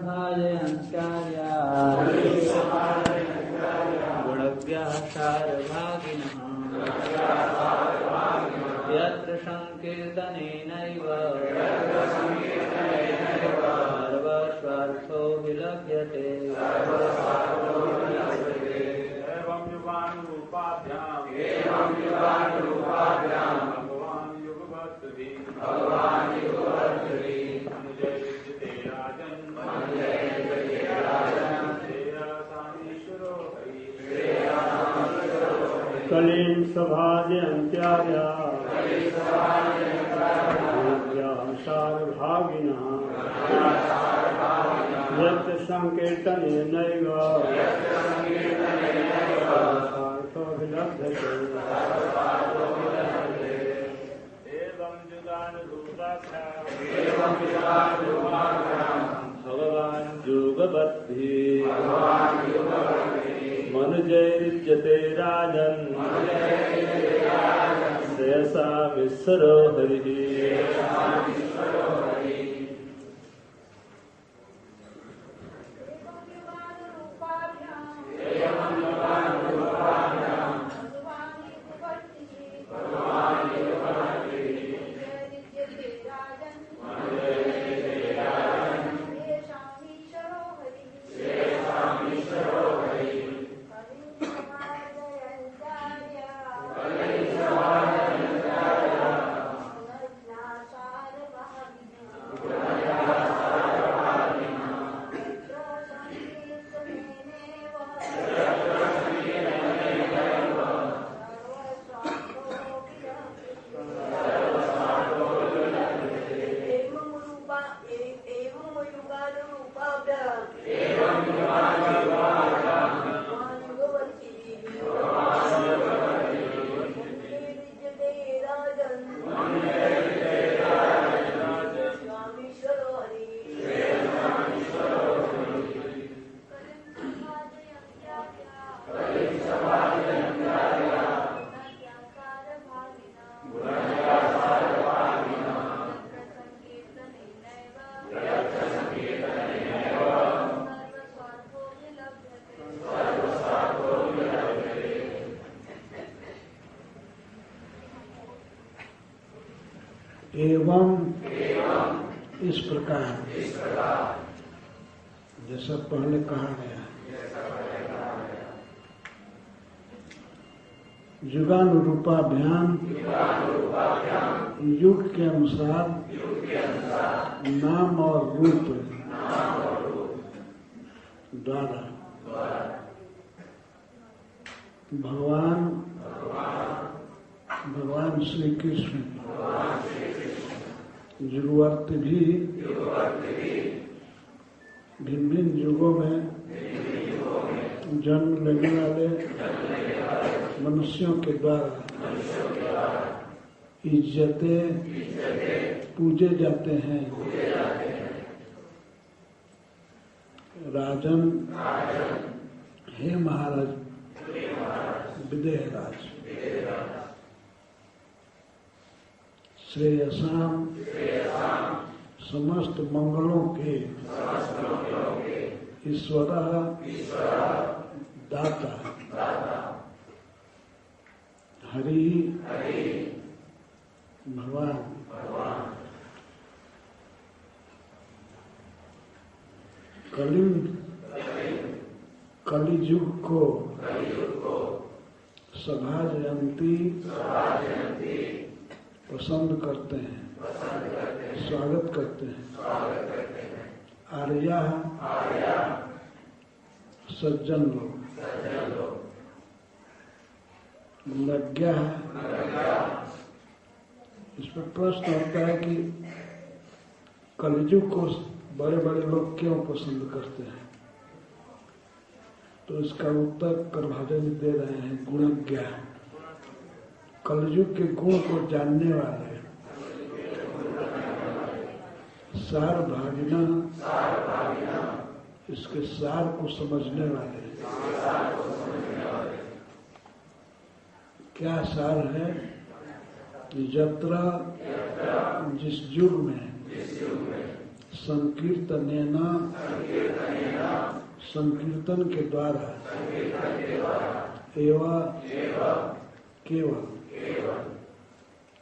सभाजयन्त्यार्या गुणव्याः सारभागिनः यत्र संकीर्तनेनैव सर्वस्वार्थो विलभ्यते। एवं युगानुरूपाभ्याम् भगवान् युगपत्भिः अनुजय विद्यते राजन् श्रेयसामीश्वरो हरिः। कलिं सभाजयन्त्यार्या सारभागिनः यत्र संकीर्तनेनैव सर्वस्वार्थो विलभ्यते। एवं युगानुरूपाभ्याम् भगवान् युगपत्भिः मनुजैर्युज्यते राजन् श्रेयसामीश्वरो हरिः। एवं इस प्रकार जैसा पहले कहा गया, युगानुरूपाभ्याम युग के अनुसार नाम और रूप द्वारा भगवान श्री कृष्ण युगवर्त भी भिन्न भिन्न युगों में जन्म लेने वाले मनुष्यों के द्वारा इज्जते पूजे जाते हैं। राजन हे महाराज विदेहराज श्रेयसाम समस्त मंगलों के ईश्वर दाता हरि भगवान कलियुग को सभाजयंती पसंद करते हैं, स्वागत करते हैं। आर्या सज्जन लोग, लज्ञा इस पर प्रश्न होता है कि कलियुग को बड़े बड़े लोग क्यों पसंद करते हैं, तो इसका उत्तर करभाजन दे रहे हैं। गुणज्ञा कलियुग के गुण को जानने वाले, सार भागिना इसके सार को समझने वाले। क्या सार है? यत्र जिस युग में संकीर्तनेन, संकीर्तन के द्वारा, एवं केवल,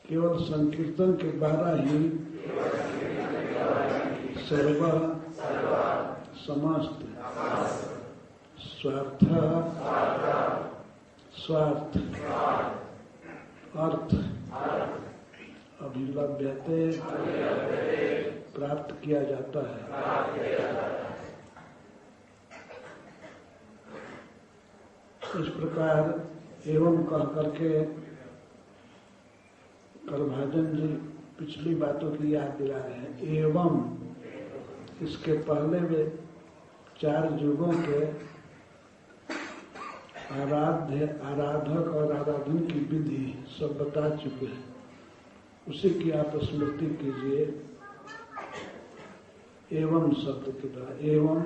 केवल संकीर्तन के द्वारा ही सर्व समस्त स्वार्थ स्वार्थ अर्थ अभिलभ्यते प्राप्त किया जाता है। इस प्रकार एवं कह करके करभाजन जी पिछली बातों की याद दिला रहे हैं। एवं इसके पहले वे 4 युगों के आराध्य, आराधक और आराधन की विधि सब बता चुके हैं। उसी की आप स्मृति कीजिए। एवं शब्द के द्वारा, एवं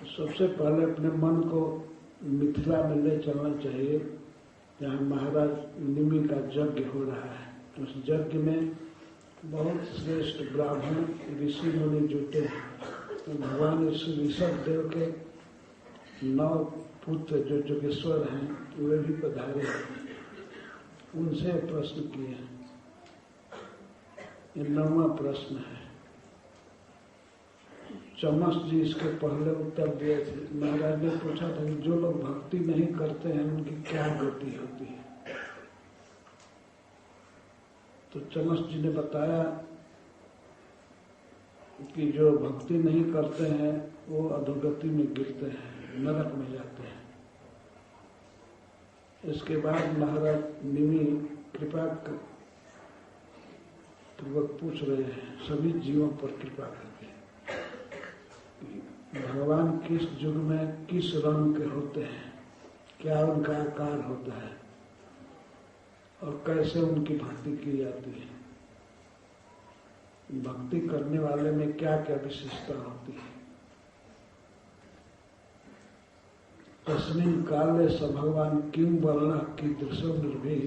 सबसे पहले अपने मन को मिथिला में ले चलना चाहिए, जहाँ महाराज निमि का यज्ञ हो रहा है। उस यज्ञ में बहुत श्रेष्ठ ब्राह्मण ऋषि मुनि जुटे हैं। तो भगवान ऋषभ देव के 9 पुत्र जो जोगेश्वर हैं वे भी पधारे हैं। उनसे प्रश्न किए हैं। ये 9वां प्रश्न है। चमस जी इसके पहले उत्तर दिए थे। महाराज ने पूछा था कि जो लोग भक्ति नहीं करते हैं उनकी क्या गति होती है। तो चमस जी ने बताया कि जो भक्ति नहीं करते हैं वो अधोगति में गिरते हैं, नरक में जाते हैं। इसके बाद महाराज निमि कृपा पूर्वक पूछ रहे हैं सभी जीवों पर कृपा करके, भगवान किस युग में किस रंग के होते हैं, क्या उनका आकार होता है और कैसे उनकी भक्ति की जाती है, भक्ति करने वाले में क्या क्या विशेषता होती है। तस्मिन् काले स भगवान किं वर्ण कीदृशो निर्भी,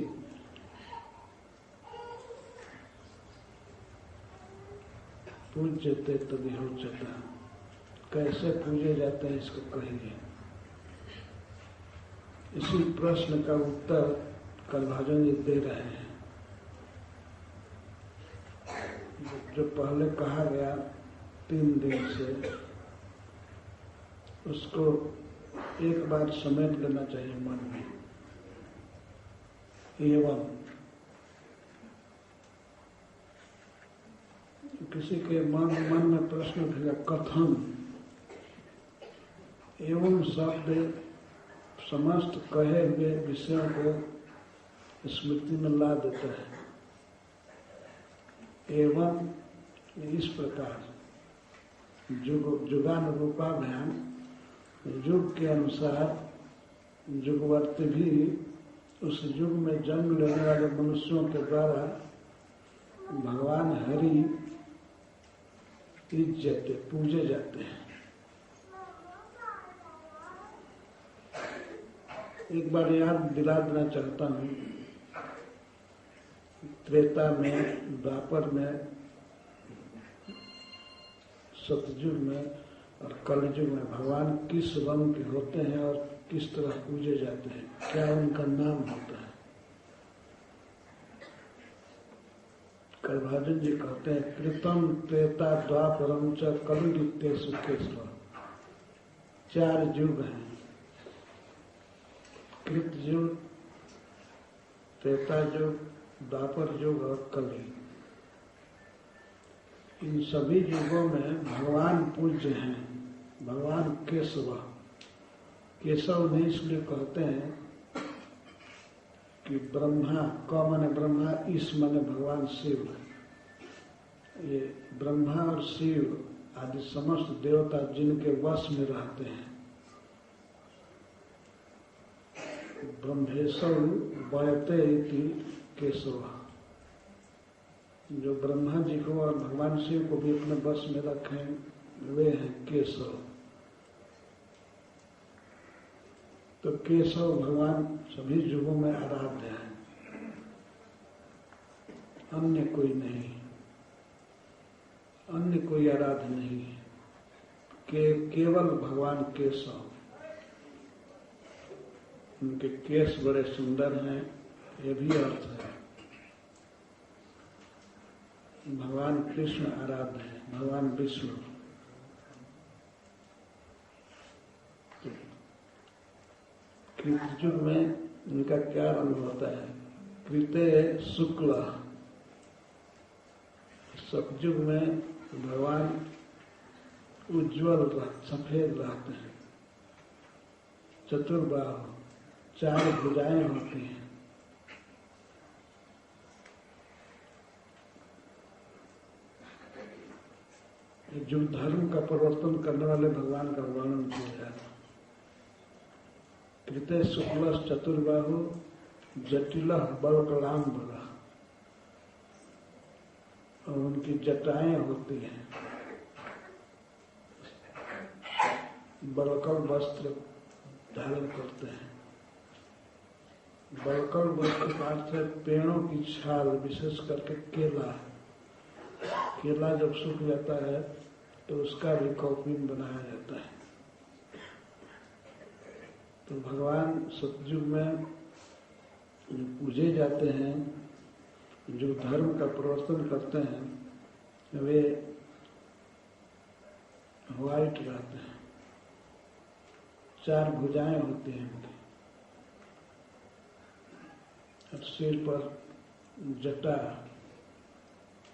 पूज्यते तदिहोच्यते, कैसे पूजे जाते हैं इसको कहिए। इसी प्रश्न का उत्तर करभाजन जी दे रहे हैं। जो पहले कहा गया 3 दिन से, उसको एक बार समेट लेना चाहिए मन में। एवं किसी के मन में प्रश्न उठेगा कथन। एवं शब्द समस्त कहे हुए विषयों को स्मृति में ला देता है। एवं इस प्रकार जुगानुरूपाभ्याम, युग के अनुसार युगवर्ती भी उस युग में जन्म लेने वाले मनुष्यों के द्वारा भगवान हरि इज्जते पूजे जाते हैं। एक बार याद दिला देना चाहता हूँ, त्रेता में, द्वापर में, सतयुग में और कलयुग में भगवान किस रंग के होते हैं और किस तरह पूजे जाते हैं, क्या उनका नाम होता है। करभाजन जी कहते हैं कृतम त्रेता द्वापरम च कलयुगेषु केशव। 4 युग हैं, कृत युग, त्रेता युग, द्वापर युग और कलयुग। इन सभी युगों में भगवान पूज्य हैं। भगवान केशव, केशव ने इसलिए कहते हैं कि ब्रह्मा, क माने ब्रह्मा, ईश माने भगवान शिव। ये ब्रह्मा और शिव आदि समस्त देवता जिनके वश में रहते हैं, ब्रह्मेशौ वयते इति केशव। जो ब्रह्मा जी को और भगवान शिव को भी अपने वश में रखे वे हैं केशव। तो केशव भगवान सभी युगों में आराध्य है, अन्य कोई नहीं। अन्य कोई आराध्य नहीं है, केवल भगवान केशव। उनके केश बड़े सुंदर हैं, ये भी अर्थ है। भगवान कृष्ण आराध्य है, भगवान विष्णु। कृतयुग में इनका क्या रंग होता है? कृते शुक्ल। सतयुग में भगवान उज्ज्वल सफेद रहते हैं, चतुर्बाहु, 4 भुजाएं होती हैं। जो धर्म का परिवर्तन करने वाले भगवान का वर्णन किया जाता है। कृते शुक्ल चतुर्बाहु जटिल बलकलाम्बर, और उनकी जटाएं होती हैं, बलकल वस्त्र धारण करते हैं। बलकल वस्त्र का अर्थ है पेड़ों की छाल, विशेष करके केला। केला जब सूख जाता है तो उसका भी कौपीन बनाया जाता है। तो भगवान सतयुग में जो पूजे जाते हैं, जो धर्म का परिवर्तन करते हैं, वे व्हाइट रहते हैं, 4 भुजाएं होती हैं उनकी, और सिर पर जटा,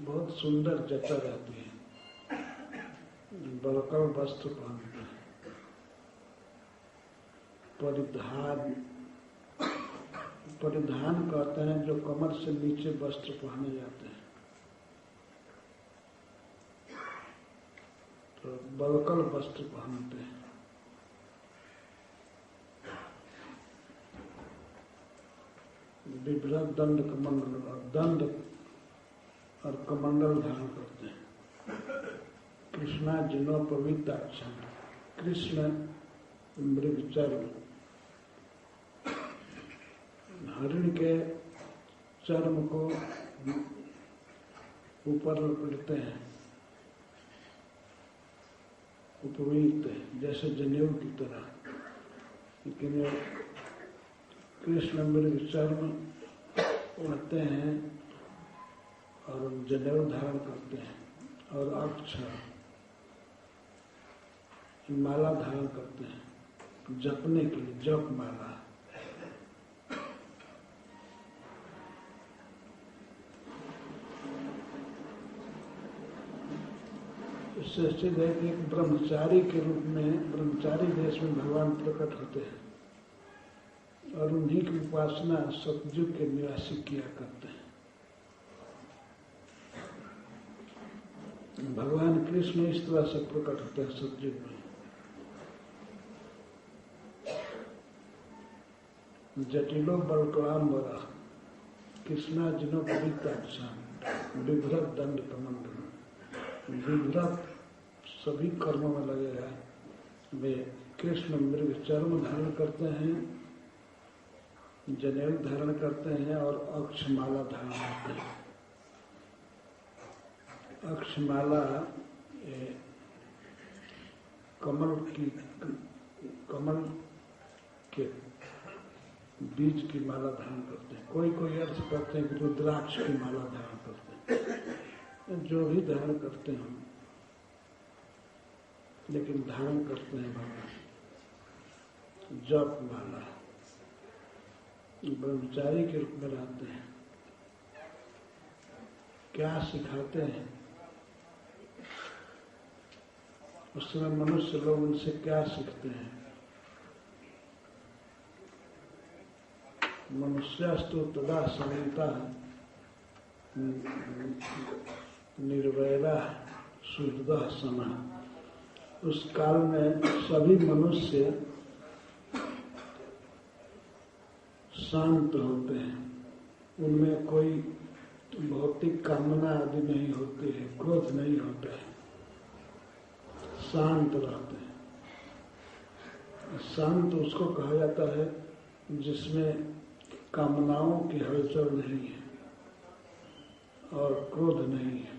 बहुत सुंदर जटा रहती है। बलकल वस्त्र पहनते हैं। परिधान कहते हैं जो कमर से नीचे वस्त्र पहने जाते हैं। तो बलकल वस्त्र पहनते हैं। विभ्रत दंड कमंडल, दंड और कमंडल धारण करते हैं। कृष्णा जिनो पवित्राक्षण, कृष्ण मृगचर्म, हरिण के चर्म को ऊपर लपेटते हैं, उपवीत, जैसे जनेऊ की तरह। लेकिन कृष्ण मृग चर्म ओढ़ते हैं और जनेऊ धारण करते हैं, और अक्षर माला धारण करते हैं जपने के लिए, जप माला। इससे सिद्ध है कि एक ब्रह्मचारी के रूप में, ब्रह्मचारी देश में भगवान प्रकट होते हैं, और उन्हीं की उपासना सतयुग के निवासी किया करते हैं। भगवान कृष्ण इस तरह से प्रकट होते हैं सतयुग में। जटिलो बलकलाम्बरा, कृष्णा जिनो पवित्राक्षान, विभ्रत दंड कमंडल। विभ्रत सभी कर्मों में लगेगा। वे कृष्ण मृग चर्म धारण करते हैं, जनेऊ धारण करते हैं, और अक्षमाला धारण करते हैं। अक्षमाला कमल के बीज की माला धारण करते हैं। कोई अर्थ करते हैं कि रुद्राक्ष की माला धारण करते हैं। जो भी धारण करते हैं, लेकिन धारण करते हैं भगवान जप माला। ब्रह्मचारी के रूप में रहते हैं। क्या सिखाते हैं? उस समय मनुष्य लोग उनसे क्या सीखते हैं? मनुष्यस्तु तदा संहिता निर्वैरा सुहृद समा। उस काल में सभी मनुष्य शांत होते हैं। उनमें कोई भौतिक कामना आदि नहीं होती है, क्रोध नहीं होता है, शांत रहते हैं। शांत उसको कहा जाता है जिसमें कामनाओं की हलचल नहीं है और क्रोध नहीं है।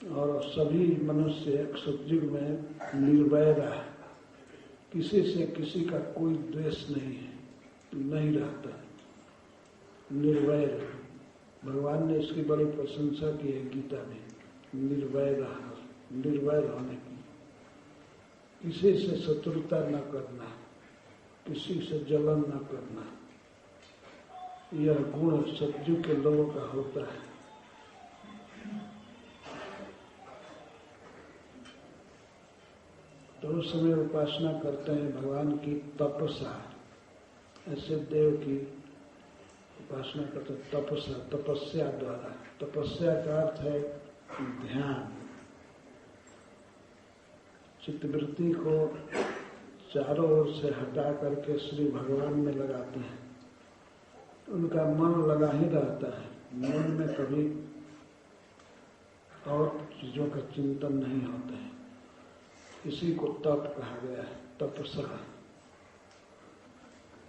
और सभी मनुष्य एक सतयुग में निर्वैर है, किसी से किसी का कोई द्वेष नहीं है, नहीं रहता, निर्वैर। भगवान ने इसकी बड़ी प्रशंसा की है गीता में, निर्वैर होने की। किसी से शत्रुता न करना, किसी से जलन न करना, यह गुण सतयुग के लोगों का होता है। तो उस समय उपासना करते हैं भगवान की तपस्या, ऐसे देव की उपासना करते हैं तपस्या, तपस्या द्वारा। तपस्या का अर्थ है ध्यान। चित्तवृत्ति को चारों ओर से हटा करके श्री भगवान में लगाते हैं, उनका मन लगा ही रहता है, मन में कभी और चीजों का चिंतन नहीं होता है। इसी को तप कहा गया है, तपस्या।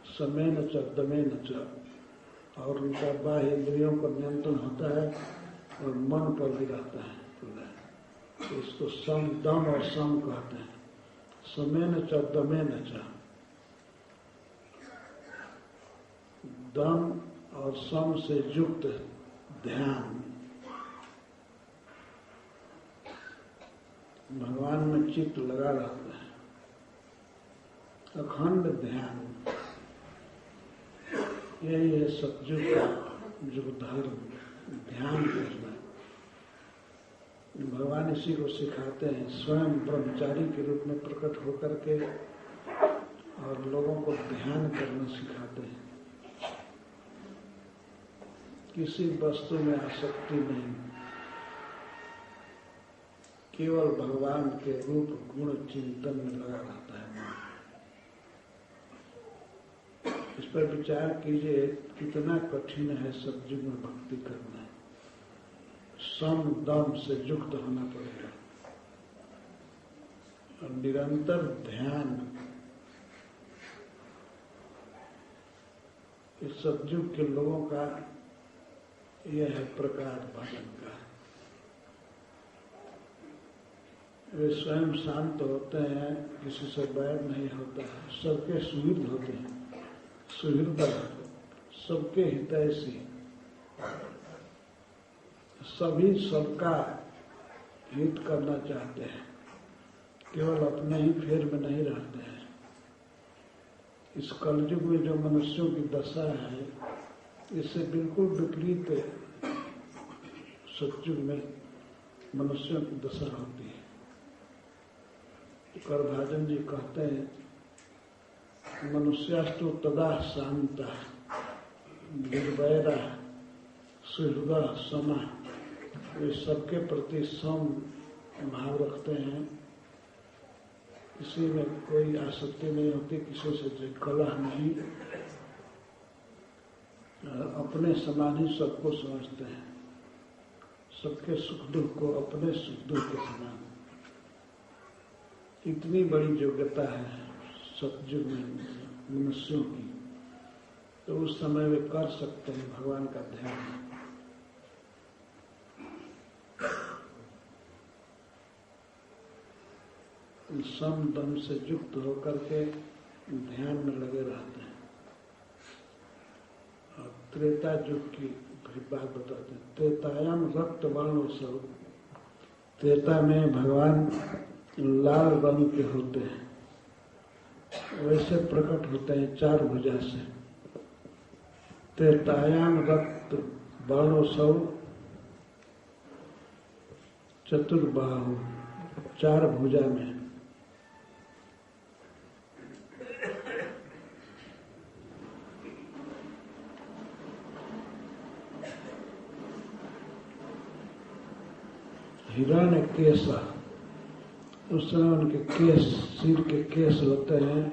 समेन च दमेन च, और उनका बाह्य इंद्रियों पर नियंत्रण होता है और मन पर भी रहता है। तो इसको सम, दम और सम कहते हैं। समेन च दमेन च, दम और सम से युक्त ध्यान। भगवान में चित्त लगा रहता है, अखंड ध्यान। यही है सतयुग का युग धर्म, ध्यान करना। भगवान इसी को सिखाते हैं, स्वयं ब्रह्मचारी के रूप में प्रकट होकर के और लोगों को ध्यान करना सिखाते हैं। किसी वस्तु में आसक्ति नहीं, केवल भगवान के रूप गुण चिंतन में लगा रहता है मन। इस पर विचार कीजिए, कितना कठिन है सतयुग में भक्ति करना। सम दम से युक्त होना पड़ेगा और निरंतर ध्यान। इस सतयुग के लोगों का यह है प्रकार भजन का। वे स्वयं शांत होते हैं, किसी से बैर नहीं होता है, सबके सुहृद होते हैं, सुहृदय, सबके हितैषी, सभी सबका हित करना चाहते हैं, केवल अपने ही फेर में नहीं रहते हैं। इस कलयुग में जो मनुष्यों की दशा है, इससे बिल्कुल विपरीत सतयुग में मनुष्यों की दशा होती है। करभाजन जी कहते हैं, मनुष्यास्तु तदा शांता निर्वैरा सुहृदा समा। वे सबके प्रति सम भाव रखते हैं, किसी में कोई आसक्ति नहीं होती, किसी से कलह नहीं, अपने समान ही सबको समझते हैं, सबके सुख दुख को अपने सुख दुख के समान। इतनी बड़ी योग्यता है सतयुग में मनुष्यों की, तो उस समय वे कर सकते हैं भगवान का ध्यान। सम दम से युक्त होकर के ध्यान में लगे रहते हैं। और त्रेता युग की बात बताते हैं। त्रेतायाम रक्त वर्ण सब, त्रेता में भगवान लाल रंग के होते हैं, वैसे प्रकट होते हैं चार भुजा से। त्रेतायाम रक्त वर्ण सब चतुर्बाहु, चार भुजा में। हिरण्य केश, उस समय उनके केश, सिर के केश होते हैं,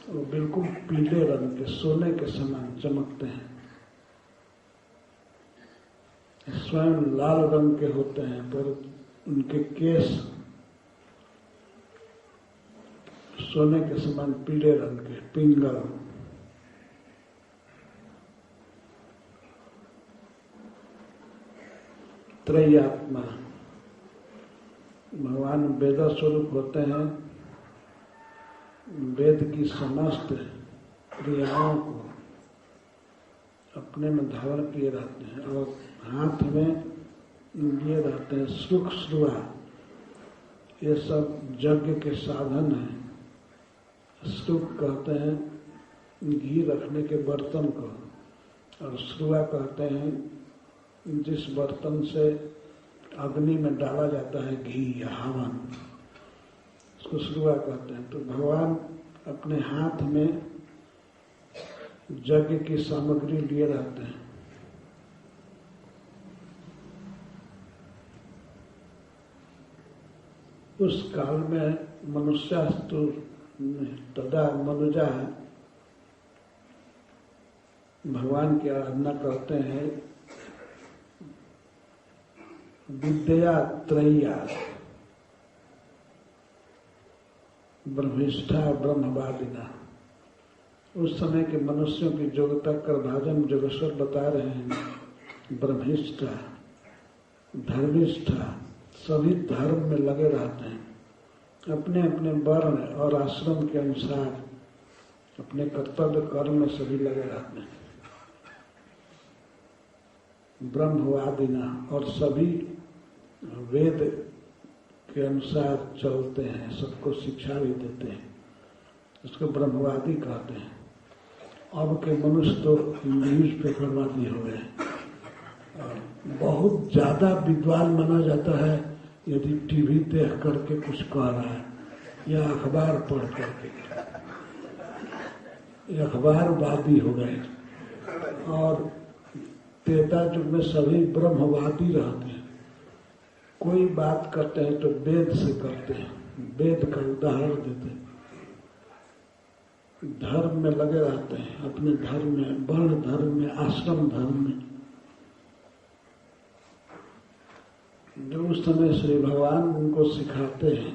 वो बिल्कुल पीले रंग के, सोने के समान चमकते हैं। स्वयं लाल रंग के होते हैं, पर उनके केश सोने के समान पीले रंग के, पिंगल। त्रयात्मा, भगवान वेद स्वरूप होते हैं, वेद की समस्त क्रियाओं को अपने में धारण किए रहते हैं और हाथ में लिए रहते हैं। सुख श्रुआ ये सब यज्ञ के साधन हैं। सुख कहते हैं घी रखने के बर्तन को, और श्रुआ कहते हैं जिस बर्तन से अग्नि में डाला जाता है घी या हवन, उसको श्रुआ कहते हैं। तो भगवान अपने हाथ में यज्ञ की सामग्री लिए रहते हैं। उस काल में मनुष्यास्तु तदा मनुजा भगवान की आराधना करते हैं विद्या त्रय्या, ब्रह्मिष्ठा ब्रह्मवादिना। उस समय के मनुष्यों की योग्यता करभाजन जोगेश्वर बता रहे हैं। ब्रह्मिष्ठा, धर्मिष्ठा, सभी धर्म में लगे रहते हैं, अपने अपने वर्ण और आश्रम के अनुसार अपने कर्तव्य कर्म में सभी लगे रहते हैं। ब्रह्मवादिना, और सभी वेद के अनुसार चलते हैं, सबको शिक्षा भी देते हैं, उसको ब्रह्मवादी कहते हैं। अब के मनुष्य तो न्यूज़पेपरवादी हो गए। बहुत ज्यादा विद्वान माना जाता है यदि टीवी देख करके कुछ कह रहा है या अखबार पढ़ करके, ये अखबारवादी हो गए। और त्रेता युग में सभी ब्रह्मवादी रहते हैं। कोई बात करते हैं तो वेद से करते हैं, वेद का उदाहरण देते हैं, धर्म में लगे रहते हैं, अपने धर्म में, वर्ण धर्म में, आश्रम धर्म में। जो उस समय श्री भगवान उनको सिखाते हैं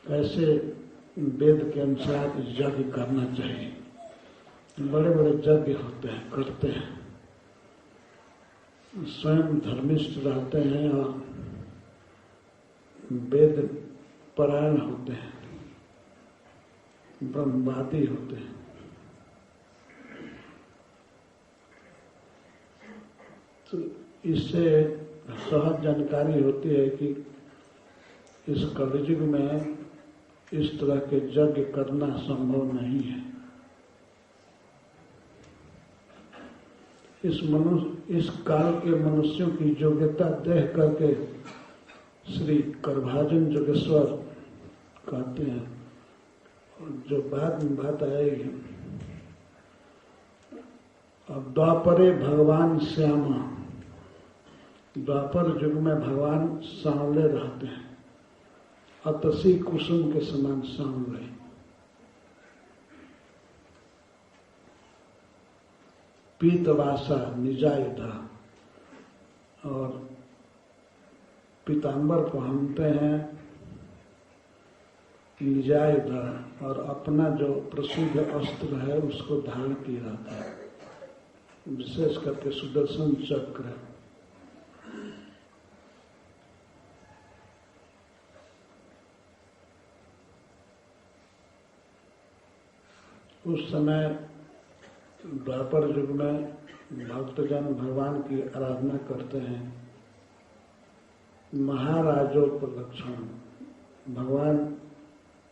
कैसे वेद के अनुसार यज्ञ करना चाहिए। बड़े बड़े यज्ञ होते हैं, करते हैं, स्वयं धर्मिष्ठ रहते हैं और वेद परायण होते हैं, ब्रह्मवादी होते हैं। तो इससे सहज जानकारी होती है कि इस कलयुग में इस तरह के यज्ञ करना संभव नहीं है। इस काल के मनुष्यों की योग्यता देख करके श्री करभाजन जोगेश्वर कहते हैं, जो बाद में बात आएगी। अब द्वापरे भगवान श्यामा, द्वापर युग में भगवान सांवले रहते हैं, अतसी कुसुम के समान सांवले। पीतवासा निजायुधा, और पीतांबर पहनते हैं निजायुधा, और अपना जो प्रसिद्ध अस्त्र है उसको धारण किया रहता है, विशेष करके सुदर्शन चक्र। उस समय द्वापर युग में भक्तजन भगवान की आराधना करते हैं। महाराजोपलक्षण, भगवान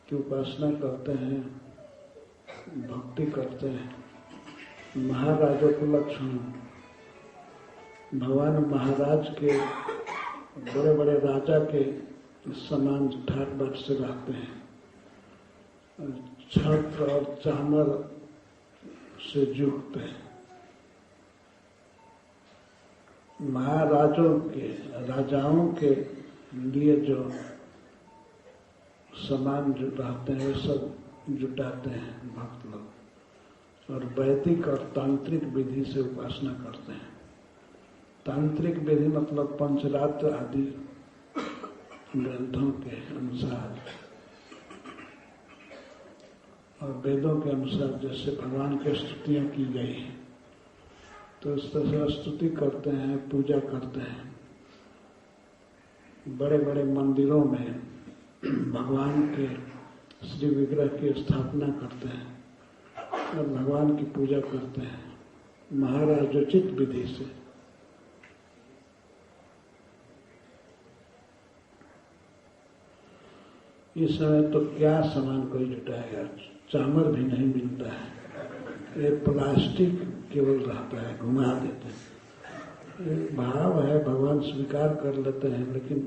की उपासना करते हैं, भक्ति करते हैं। महाराजोपलक्षण, भगवान महाराज के, बड़े बड़े राजा के समान ठाट बाट से रहते हैं, छत्र और चामर से युक्त है। महाराजों के, राजाओं के लिए जो सामान जो रहते हैं वे सब जुटाते हैं भक्त लोग, और वैदिक और तांत्रिक विधि से उपासना करते हैं। तांत्रिक विधि मतलब पंचरात्र आदि ग्रंथों के अनुसार और वेदों के अनुसार जैसे भगवान की स्तुतियां की गई हैं, तो इस तरह से स्तुति करते हैं, पूजा करते हैं। बड़े बड़े मंदिरों में भगवान के श्री विग्रह की स्थापना करते हैं और भगवान की पूजा करते हैं महाराजोचित विधि से। इस समय तो क्या सामान कोई जुटाएगा, चामर भी नहीं मिलता है, ये प्लास्टिक केवल रहता है, घुमा देते हैं। भाव है, भगवान स्वीकार कर लेते हैं, लेकिन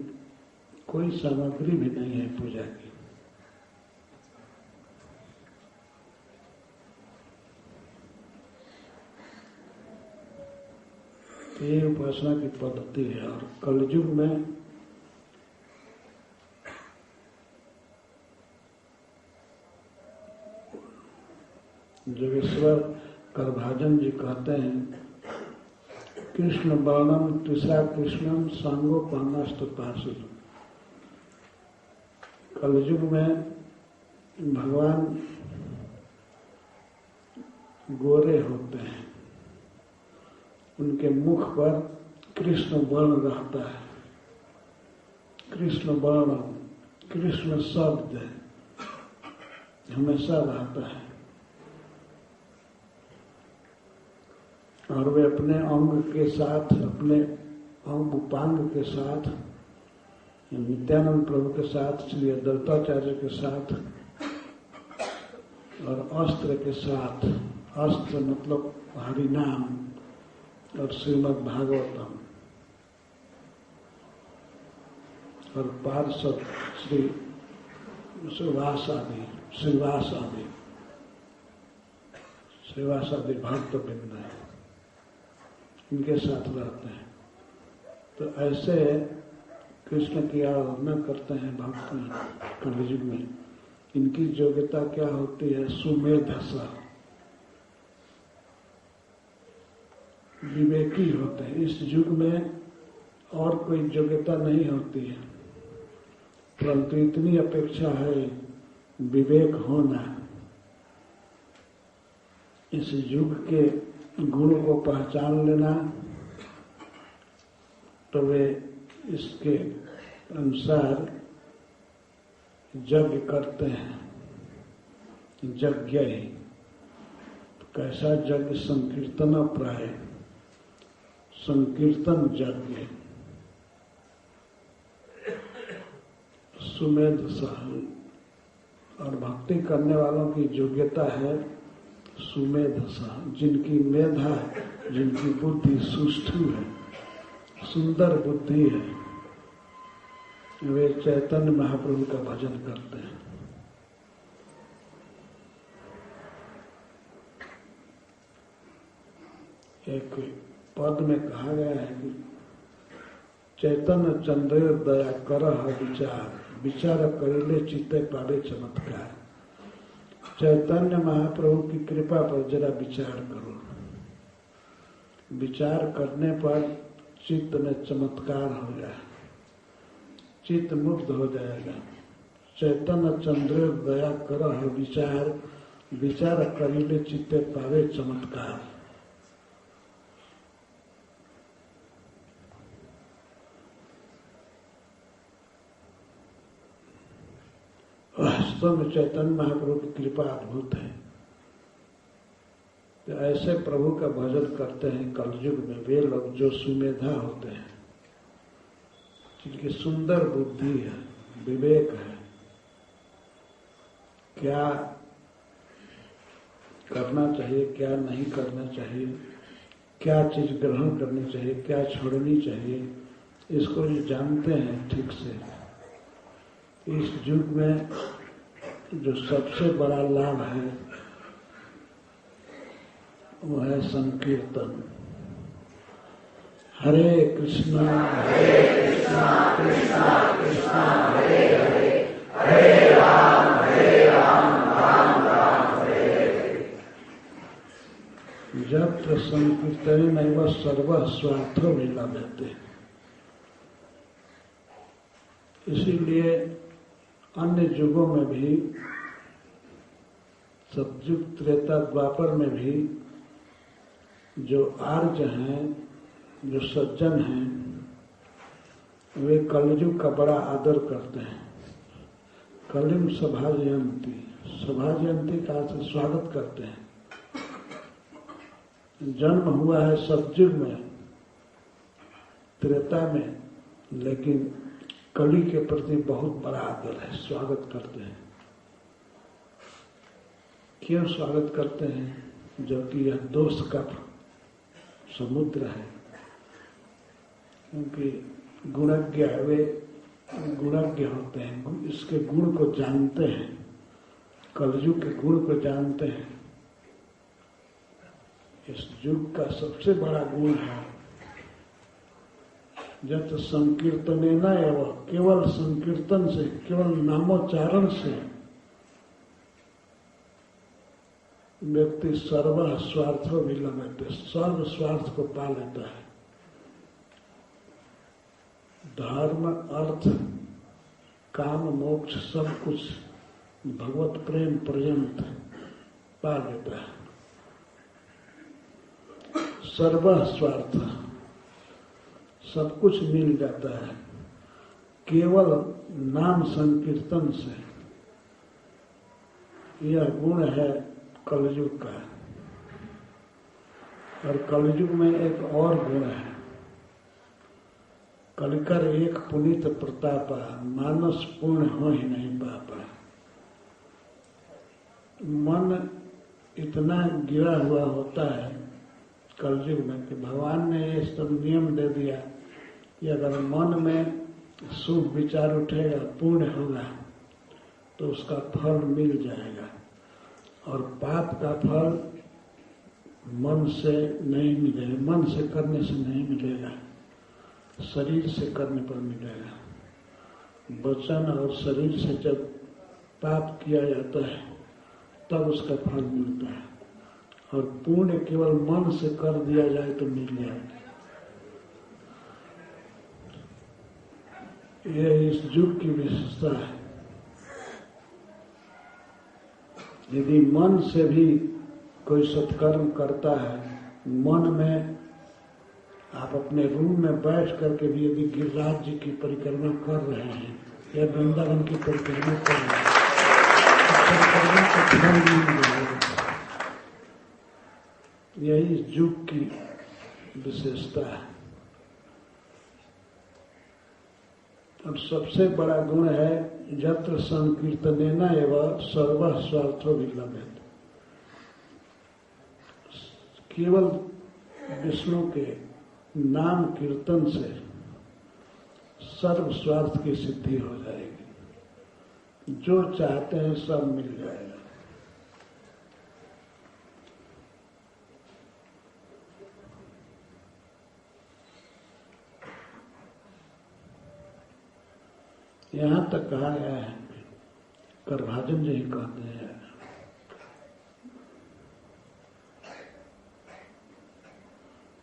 कोई सामग्री भी नहीं है पूजा की। तो ये उपासना की पद्धति है। और कलयुग में जोगेश्वर करभाजन जी कहते हैं, कृष्ण वर्णम त्रिषा कृष्णम सांगोपानस्त पार्षद। कलयुग में भगवान गोरे होते हैं, उनके मुख पर कृष्ण वर्ण रहता है। कृष्ण वर्ण, कृष्ण शब्द हमेशा रहता है। और वे अपने अंग के साथ, अपने अंग उपांग के साथ, नित्यानंद प्रभु के साथ, श्री अद्वैताचार्य के साथ और अस्त्र के साथ, अस्त्र मतलब हरिनाम और श्रीमद् भागवतम, और पार्षद श्री श्रीवास आदि भक्त बिंद है, इनके साथ रहते हैं। तो ऐसे कृष्ण की आराधना करते हैं भक्त कलयुग में। इनकी योग्यता क्या होती है? सुमेधसा, विवेकी होते हैं। इस युग में और कोई योग्यता नहीं होती है, परंतु इतनी अपेक्षा है विवेक होना। इस युग के गुण को पहचान लेना, तो वे इसके अनुसार यज्ञ करते हैं। यज्ञ ही कैसा यज्ञ? संकीर्तन प्राय, संकीर्तन यज्ञ, सुमेध सह। और भक्ति करने वालों की योग्यता है सुमेधसा, जिनकी मेधा, जिनकी बुद्धि सुष्ठु है, सुंदर बुद्धि है, वे चैतन्य महाप्रभु का भजन करते हैं। एक पद में कहा गया है कि चैतन्य चंद्र दया करह विचार, विचार करेले चित्ते पावे चमत्कार। चैतन्य महाप्रभु की कृपा पर जरा विचार करो। विचार करने पर चित्त में चमत्कार हो जाए, चित्त मुक्त हो जाएगा। चैतन्य चंद्र दया करह विचार, विचार करिले चित्ते पावे चमत्कार। वास्तव में चैतन्य महाप्रभु की कृपा अद्भुत है। तो ऐसे प्रभु का भजन करते हैं कलयुग में वे लोग जो सुमेधा होते हैं, जिनकी सुंदर बुद्धि है, विवेक है, क्या करना चाहिए, क्या नहीं करना चाहिए, क्या चीज ग्रहण करनी चाहिए, क्या छोड़नी चाहिए, इसको ये जानते हैं ठीक से। इस युग में जो सबसे बड़ा लाभ है वो है संकीर्तन। हरे कृष्णा कृष्णा कृष्णा हरे हरे, हरे राम राम राम हरे हरे। यत्र संकीर्तनेनैव सर्वः स्वार्थो विलभ्यते। इसीलिए अन्य युगों में भी, सतयुग त्रेता द्वापर में भी जो आर्य हैं, जो सज्जन हैं, वे कलयुग का बड़ा आदर करते हैं। कलिम सभाजयंती, सभाजयंती का अर्थ स्वागत करते हैं। जन्म हुआ है सतयुग में, त्रेता में, लेकिन कली के प्रति बहुत बड़ा आदर है, स्वागत करते हैं। क्यों स्वागत करते हैं? जबकि यह दोष का समुद्र है, क्योंकि गुणज्ञ वे गुणज्ञ होते हैं, इसके गुण को जानते हैं, कलयुग के गुण को जानते हैं। इस युग का सबसे बड़ा गुण है जब संकीर्तन एवं, केवल संकीर्तन से, केवल नामोच्चारण से व्यक्ति सर्व स्वार्थ विलंबित, सर्व स्वार्थ को पा लेता है। धर्म, अर्थ, काम, मोक्ष सब कुछ भगवत प्रेम पर्यंत पा लेता है। सर्व स्वार्थ, सब कुछ मिल जाता है केवल नाम संकीर्तन से। यह गुण है कलयुग का। और कलयुग में एक और गुण है, कलिकर एक पुनीत प्रतापा, मानस पूर्ण हो ही नहीं पापा। मन इतना गिरा हुआ होता है कलयुग में कि भगवान ने ये सब नियम दे दिया कि अगर मन में शुभ विचार उठेगा, पूर्ण होगा, तो उसका फल मिल जाएगा। और पाप का फल मन से नहीं मिलेगा, मन से करने से नहीं मिलेगा, शरीर से करने पर मिलेगा। वचन और शरीर से जब पाप किया जाता है तब उसका फल मिलता है, और पुण्य केवल मन से कर दिया जाए तो मिल जाएगा। यह इस युग की विशेषता है। यदि मन से भी कोई सत्कर्म करता है, मन में आप अपने रूम में बैठ करके भी यदि गिरिराज जी की परिक्रमा कर रहे हैं या वृंदावन की परिक्रमा कर रहे हैं, तो परिक्रमा का फल मिल जाएगा। यही इस युग की विशेषता है। और सबसे बड़ा गुण है यत्र संकीर्तनेन एवं सर्व स्वार्थो विलंबित। केवल विष्णु के नाम कीर्तन से सर्व स्वार्थ की सिद्धि हो जाएगी। जो चाहते हैं सब मिल जाएगा। यहां तक कहा गया है, करभाजन जी कहते हैं,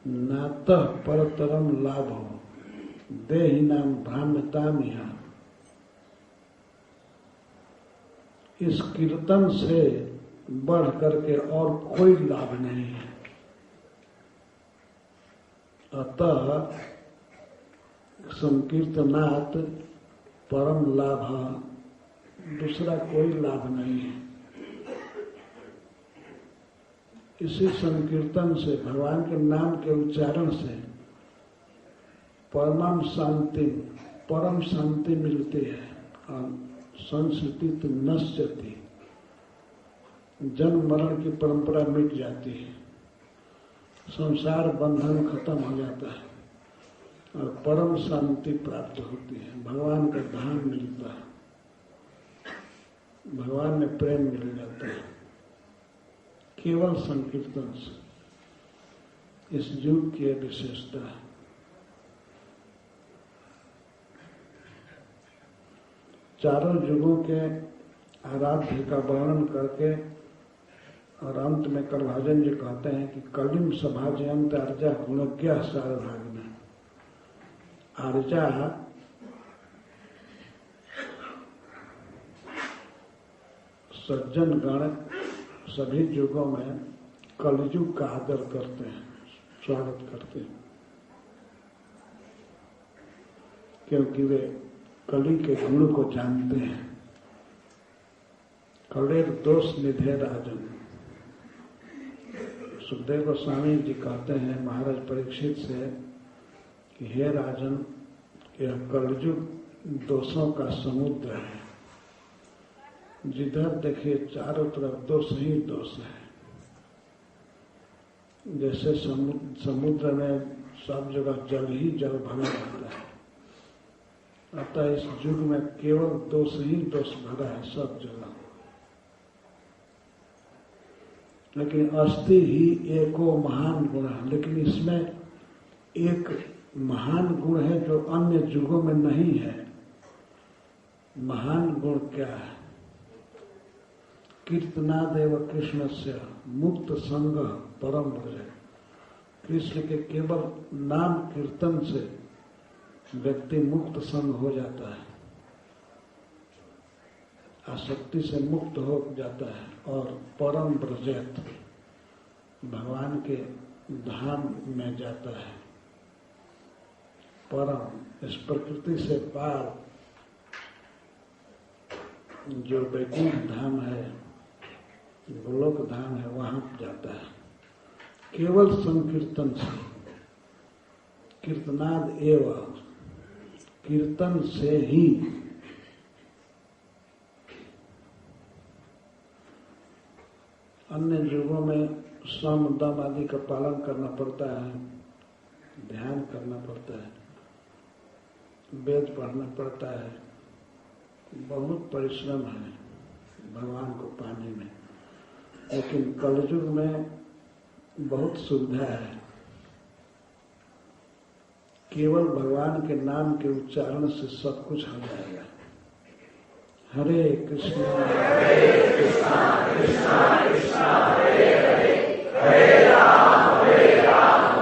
नातः परतरम लाभो देहिनाम भ्राम्यताम यहाँ। इस कीर्तन से बढ़ करके और कोई लाभ नहीं है। अतः संकीर्तनात् परम लाभ, दूसरा कोई लाभ नहीं है। इसी संकीर्तन से, भगवान के नाम के उच्चारण से परम शांति मिलती है। और संस्कृति तो नश्यति, जन्म मरण की परंपरा मिट जाती है, संसार बंधन खत्म हो जाता है और परम शांति प्राप्त होती है। भगवान का धाम मिलता है, भगवान में प्रेम मिल जाता है केवल संकीर्तन से। इस युग की विशेषता है। चारों युगों के आराध्य का वर्णन करके और अंत में करभाजन जी कहते हैं कि कलिम सभाजयंत अर्जा गुणज्ञ सारभाग में। अर्जा सज्जन गण सभी युगों में कलयुग का आदर करते हैं, स्वागत करते हैं। क्योंकि वे कली के गुण को जानते हैं। कलेर दोष निधे राजन। सुखदेव गोस्वामी जी कहते हैं महाराज परीक्षित से कि हे राजन, यह कलयुग दोषों का समुद्र है। जिधर देखिए चारों तरफ दोष ही दोष है। जैसे समुद्र में सब जगह जल ही जल भरा रहता है, अतः इस युग में केवल दोष ही दोष भरा है सब जगह। लेकिन अस्थि ही एको महान गुण है। लेकिन इसमें एक महान गुण है जो अन्य युगों में नहीं है। महान गुण क्या है? कीर्तनादेव कृष्ण से मुक्त संग परम भज। कृष्ण के केवल नाम कीर्तन से व्यक्ति मुक्त संग हो जाता है, आसक्ति से मुक्त हो जाता है और परम ब्रजत भगवान के धाम में जाता है। परम इस प्रकृति से पार जो वैकुंठ धाम है, गोलोक धाम है, वहां जाता है केवल संकीर्तन से। कीर्तनाद एवं, कीर्तन से ही। अन्य युगों में सम दम आदि का पालन करना पड़ता है, ध्यान करना पड़ता है, वेद पढ़ना पड़ता है, बहुत परिश्रम है भगवान को पाने में। लेकिन कलयुग में बहुत सुविधा है। केवल भगवान के नाम के उच्चारण से सब कुछ हो जाएगा। हरे कृष्णा कृष्णा कृष्णा हरे हरे, हरे राम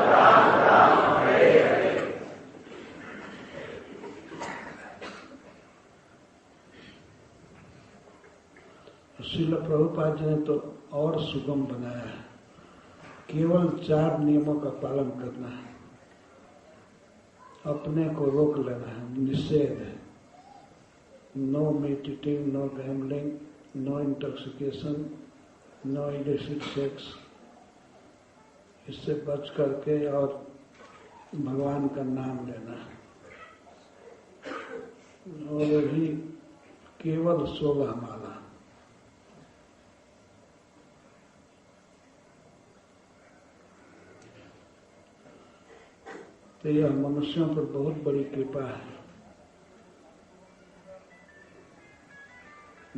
राम राम हरे हरे। श्रील प्रभुपाद जी ने तो और सुगम बनाया है। केवल 4 नियमों का पालन करना है, अपने को रोक लेना है, निषेध है। No meditating, no gambling, no intoxication, no illicit sex. इससे बच करके और भगवान का नाम लेना है। और भी केवल 16 माला। तो यह मनुष्यों पर बहुत बड़ी कृपा है।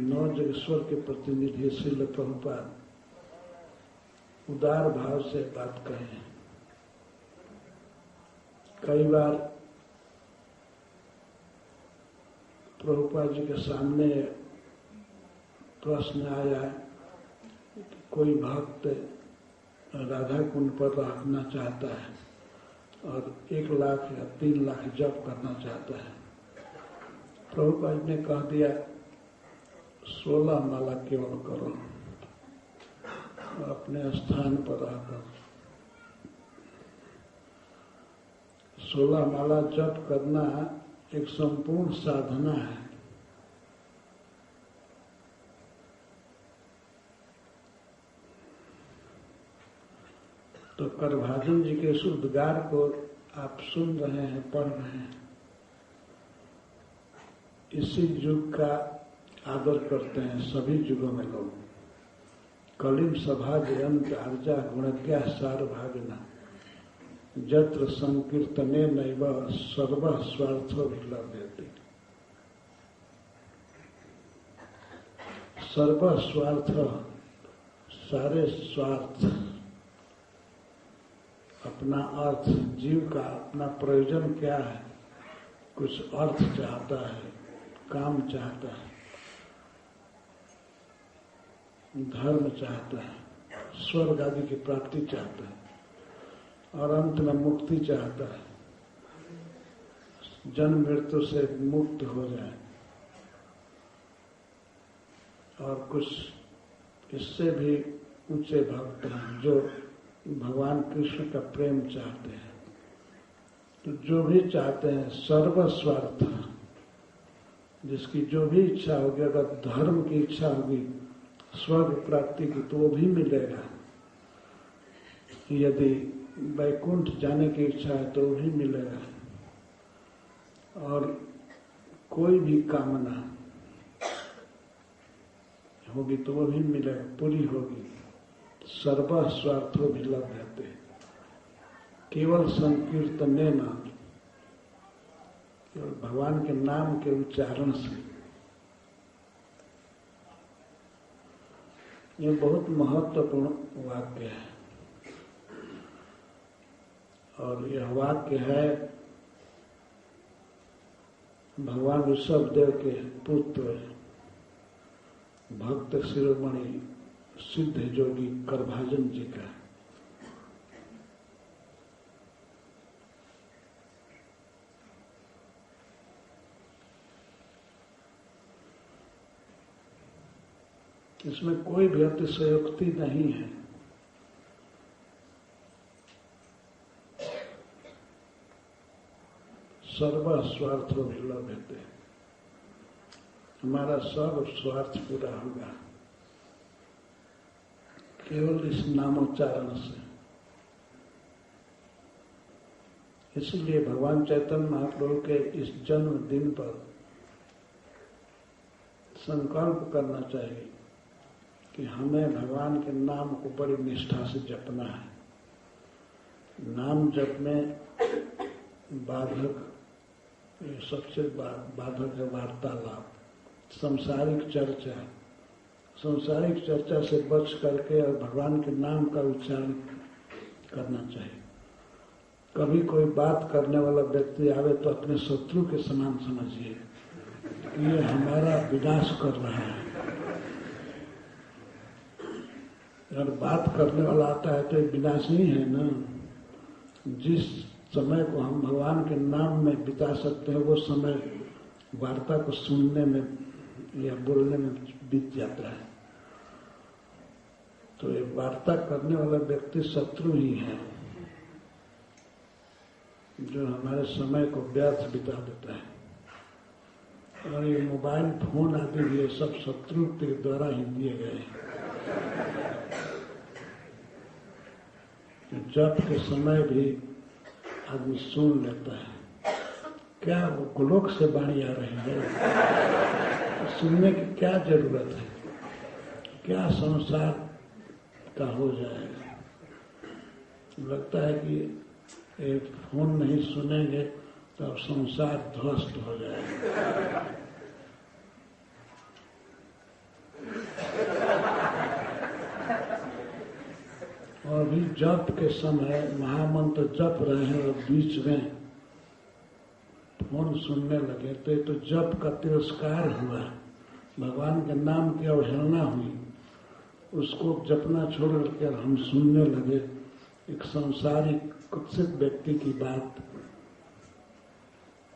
9 जगेश्वर के प्रतिनिधि श्रील प्रभुपाद उदार भाव से बात कहे। कई बार प्रभुपाद जी के सामने प्रश्न आया कि कोई भक्त राधा कुंड पर रखना चाहता है और 1 लाख या 3 लाख जप करना चाहता है। प्रभुपाद ने कह दिया 16 माला केवल करो, अपने स्थान पर रहकर 16 माला जप करना एक संपूर्ण साधना है। तो करभाजन जी के उद्गार को आप सुन रहे हैं, पढ़ रहे हैं। इसी युग का आदर करते हैं सभी युगों में लोग। कलिम सभा जयंत आर्जा गुणज्ञा सार भागना, जत्र संकीर्तने नैव सर्व स्वार्थो विलभ्यते। सर्व स्वार्थ, सारे स्वार्थ, अपना अर्थ, जीव का अपना प्रयोजन क्या है? कुछ अर्थ चाहता है, काम चाहता है, धर्म चाहता है, स्वर्ग आदि की प्राप्ति चाहता है और अंत में मुक्ति चाहता है, जन्म मृत्यु से मुक्त हो जाए। और कुछ इससे भी ऊंचे भक्त हैं जो भगवान कृष्ण का प्रेम चाहते हैं। तो जो भी चाहते हैं सर्वस्वार्थ, जिसकी जो भी इच्छा होगी, अगर धर्म की इच्छा होगी स्वर्ग प्राप्ति की तो वो भी मिलेगा, यदि वैकुंठ जाने की इच्छा है तो वो भी मिलेगा, और कोई भी कामना होगी तो वो भी मिलेगा, पूरी होगी। सर्व स्वार्थो भी लभ्यते, केवल संकीर्तने न, केवल भगवान के नाम के उच्चारण से। ये बहुत महत्वपूर्ण वाक्य है, और यह वाक्य है भगवान ऋषभदेव के पुत्र भक्त शिरोमणि सिद्ध योगी करभाजन जी का। इसमें कोई भी अतिशयोक्ति नहीं है। सर्व स्वार्थ लभ्यते, हमारा सब स्वार्थ पूरा होगा केवल इस नामोच्चारण से। इसलिए भगवान चैतन्य महाप्रभु के इस जन्मदिन पर संकल्प करना चाहिए कि हमें भगवान के नाम को बड़ी निष्ठा से जपना है। नाम जप में बाधक, सबसे बाधक है वार्तालाप, सांसारिक चर्चा से बच करके और भगवान के नाम का उच्चारण करना चाहिए। कभी कोई बात करने वाला व्यक्ति आवे तो अपने शत्रु के समान समझिए कि ये हमारा विनाश कर रहा है। अगर बात करने वाला आता है तो ये विनाश ही है ना। जिस समय को हम भगवान के नाम में बिता सकते हैं वो समय वार्ता को सुनने में या बोलने में बीत जाता है। तो ये वार्ता करने वाला व्यक्ति शत्रु ही है, जो हमारे समय को व्यर्थ बिता देता है। और ये मोबाइल फोन आदि भी सब शत्रु के द्वारा ही दिए गए। जप के समय भी आदमी सुन लेता है, क्या वो गोलोक से वाणी आ रही है, सुनने की क्या जरूरत है, क्या संसार का हो जाएगा। लगता है कि एक फोन नहीं सुनेंगे तो अब संसार ध्वस्त हो जाएगा। और भी जप के समय महामंत्र जप रहे हैं और बीच में फोन सुनने लगे तो जप का तिरस्कार हुआ, भगवान के नाम की अवहेलना हुई। उसको जपना छोड़ करके हम सुनने लगे एक सांसारिक कुत्सित व्यक्ति की बात।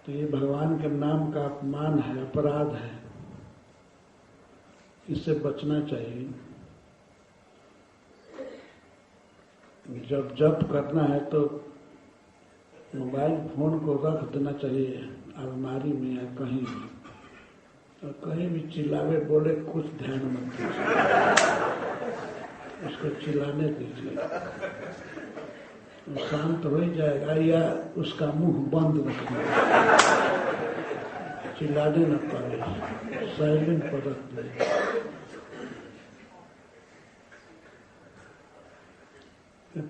तो ये भगवान के नाम का अपमान है, अपराध है, इससे बचना चाहिए। जब जप करना है तो मोबाइल फोन को रख देना चाहिए अलमारी में या कहीं भी, और कहीं भी चिल्लावे बोले कुछ ध्यान मत दीजिए, उसको चिल्लाने दीजिए, वो शांत हो ही जाएगा। या उसका मुंह बंद रखना, चिल्लाने न पाए, साइलेंट पर रख दे।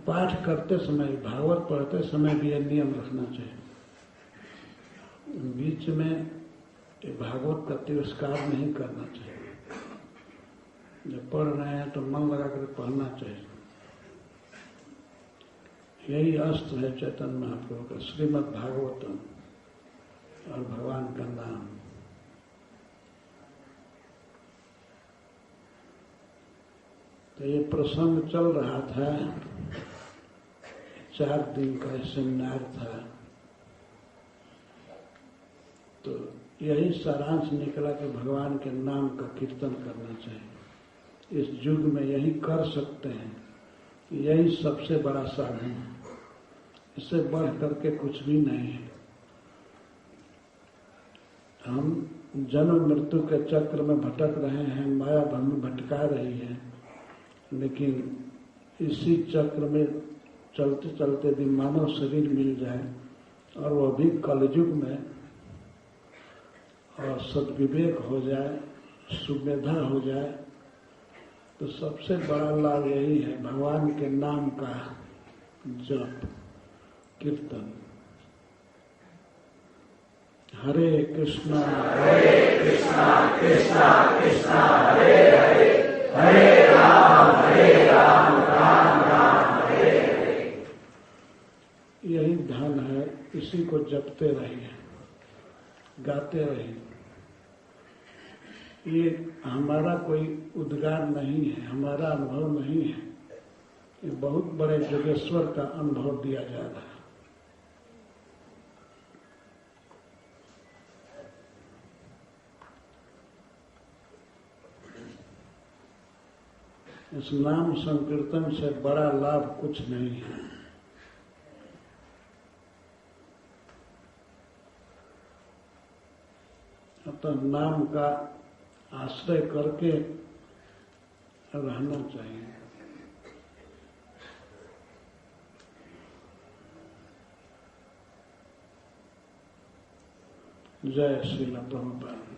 पाठ करते समय, भागवत पढ़ते समय भी यह नियम रखना चाहिए, बीच में भागवत का तिरस्कार नहीं करना चाहिए। जब पढ़ रहे हैं तो मन लगा कर पढ़ना चाहिए। यही अस्त्र है चैतन्य महाप्रभु का, श्रीमद् भागवतम और भगवान का नाम। तो ये प्रसंग चल रहा था, 4 दिन का सेमिनार था। तो यही सारांश निकला कि भगवान के नाम का कीर्तन करना चाहिए। इस युग में यही कर सकते हैं, यही सबसे बड़ा साधन है। इससे बढ़ करके कुछ भी नहीं है। हम जन्म मृत्यु के चक्र में भटक रहे हैं, माया हमें भटका रही है, लेकिन इसी चक्र में चलते चलते यदि मानव शरीर मिल जाए और वह भी कलयुग में, और सद्विवेक हो जाए, सुमेधा हो जाए, तो सबसे बड़ा लाभ यही है भगवान के नाम का जप कीर्तन। हरे कृष्णा कृष्णा कृष्णा हरे हरे, हरे राम राम राम हरे हरे। यही धन है, इसी को जपते रहिए, गाते रहिए। ये हमारा कोई उद्गार नहीं है, हमारा अनुभव नहीं है, ये बहुत बड़े जोगेश्वर का अनुभव दिया जा रहा है। इस नाम संकीर्तन से बड़ा लाभ कुछ नहीं है। अतः नाम का आश्रय करके रहना चाहिए। जय श्रील प्रभुपाद।